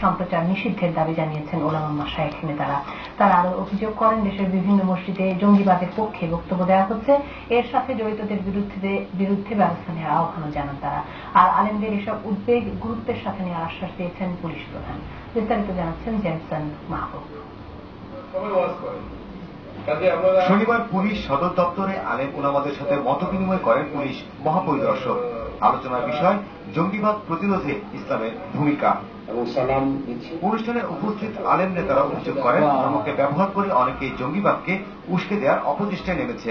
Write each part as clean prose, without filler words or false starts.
সম্প্রচার নিষিদ্ধের দাবি জানিয়েছেন ওলামা মাশায়েখ নেতারা। তারা আরো অভিযোগ করেন, দেশের বিভিন্ন মসজিদে জঙ্গিবাদের পক্ষে বক্তব্য দেওয়া হচ্ছে, এর সাথে জড়িতদের বিরুদ্ধে ব্যবস্থা নেওয়ার আহ্বানও জানান তারা। আর আলেমদের এসব উদ্বেগ গুরুত্বের সাথে নেওয়ার আশ্বাস দিয়েছেন পুলিশ প্রধান। বিস্তারিত জানাচ্ছেন জেমসন মাহবুব। শনিবার পুলিশ সদর দপ্তরে আলেম উলামাদের সাথে মত বিনিময় করেন পুলিশ মহাপরিদর্শক। আলোচনার বিষয় জঙ্গিবাদ প্রতিরোধে ইসলামের ভূমিকা। অনুষ্ঠানে উপস্থিত আলেম নেতারা অভিযোগ করেন, ধর্মকে ব্যবহার করে অনেকেই জঙ্গিবাদকে উস্কে দেওয়ার অপচেষ্টায় নেমেছে।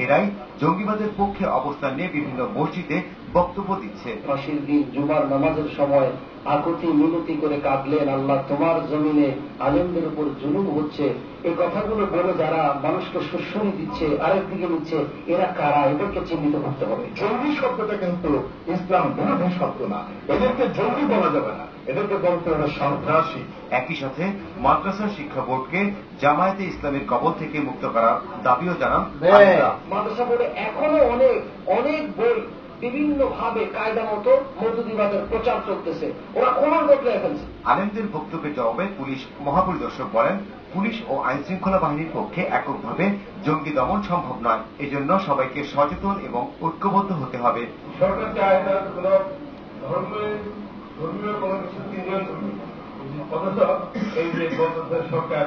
এরাই জঙ্গিবাদের পক্ষে অবস্থান নিয়ে বিভিন্ন মসজিদে বক্তব্য দিচ্ছে। ফাঁসির দিন জুমার নামাজের সময় আকুতি মিনতি করে কাঁদলেন, আল্লাহ তোমার জমিনে আলেমদের উপর জুলুম হচ্ছে। এই কথাগুলো বলে যারা মানুষকে সুশ্রী দিচ্ছে, আরেকদিকে নিচ্ছে, এরা কারা? এদেরকে চিহ্নিত করতে হবে। জঙ্গি শব্দটা কিন্তু ইসলাম বিরোধী শব্দ না, এদেরকে জঙ্গি বলা যাবে না, এদেরকে বলতে হবে সন্ত্রাসী। একই সাথে মাদ্রাসা শিক্ষা বোর্ডকে জামায়াতে ইসলামের কবল থেকে মুক্ত করার দাবিও জানান। মাদ্রাসা বোর্ডে এখনো অনেক বই বিভিন্ন ভাবে কায়দা মতো মৌদুদিবাদের প্রচার চলতেছে, ওরা কোন বদলে ফেলছে। আলেমদের বক্তব্যের জবাবে পুলিশ মহাপরিদর্শক বলেন, পুলিশ ও আইন শৃঙ্খলা বাহিনীর পক্ষে এককভাবে জঙ্গি দমন সম্ভব নয়। এজন্য সবাইকে সচেতন এবং ঐক্যবদ্ধ হতে হবে। সরকার চায় না কোন ধর্মীয় কোন কিছু তিনজন, অথচ এই যে সরকার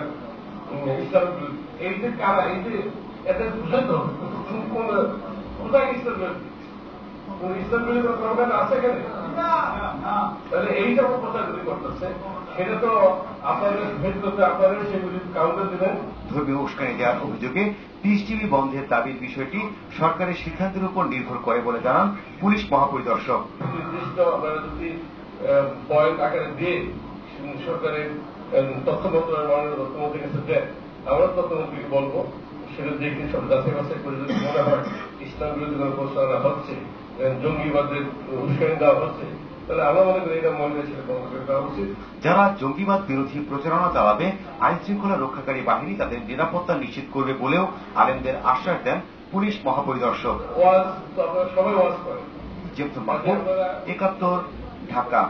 ইসলাম এই যে কারা, এই যে এদের বুঝাইত কোথায় ইসলাম বিরোধী প্রোগ্রাম আছে এখানে, তাহলে এই যখন প্রচারগুলি করতেছে সেটা তো আপনাদের ভেদ করতে আপনাদের সেগুলি কাউন্টার দেবেন। ধর্মীয় উস্কানি দেওয়ার অভিযোগে পিস টিভি বন্ধের দাবির বিষয়টি সরকারের সিদ্ধান্তের উপর নির্ভর করে বলে জানান পুলিশ মহাপরিদর্শক। নির্দিষ্ট আপনারা যদি পয়েন্ট আকারে দিয়ে সরকারের তথ্য মন্ত্রণালয়ের মাননীয় তথ্যমন্ত্রীর কাছে দেন, আমরা তথ্যমন্ত্রীকে বলবো, সেটা দেখে সব যাচাই বাছাই করে যদি মনে হয় ইসলাম বিরোধী কোনো প্রচারণা হচ্ছে, জঙ্গিবাদের উস্কানি দেওয়া হচ্ছে, তাহলে আমরা মনে করি এটা মনে সেটা বন্ধ করে দেওয়া উচিত। যারা জঙ্গিবাদ বিরোধী প্রচারণা চালাবে, আইন শৃঙ্খলা রক্ষাকারী বাহিনী তাদের নিরাপত্তা নিশ্চিত করবে বলেও আলেমদের আশ্বাস দেন পুলিশ মহাপরিদর্শক। ওয়াজ তো আপনারা সবাই ওয়াজ করেন। জেমসন মাহবুব, ৭১, ঢাকা।